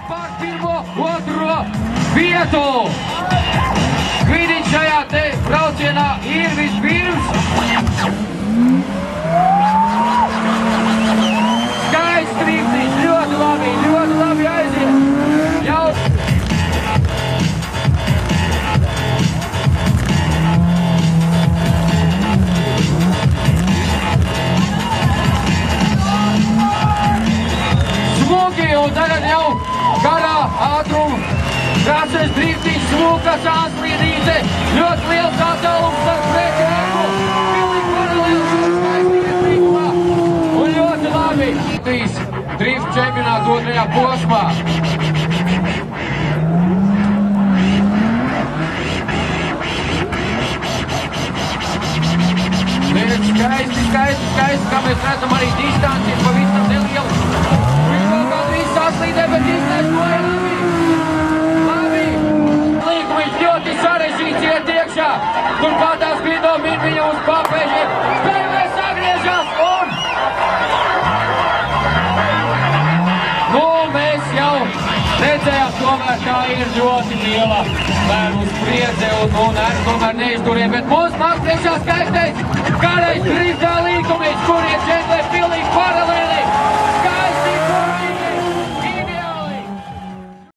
par pirmo, otro vietu. Kvidiņš šajā te braucienā ir vispirms. Skaists driftiņš, ļoti labi aiziet. Jau. Smuki, un tagad jau garā ātrumu. Krāsais driftiņš, smuka sānslīdīte, ļoti liels attālums ar pretinieku. Pilnīgi paralēli skaisti driftumā. Un ļoti labi. Drift čempionāta otrajā posmā. Skaisti, kā mēs redzam, arī distanci ir pavisam neliela. Viņš vēl kādreiz saslīdē, bet izlaiž to ir labi. Līgums ļoti sarežģīts iet iekšā. Turklāt tās skrido viņa uz papēžiem. Spēlēs sagriežas un... Nu, mēs jau redzējām, tomēr tā ir ļoti liela bērnu spriedze un tomēr neizturēja, bet mūsu nāk priekšā skaistais garais drifts.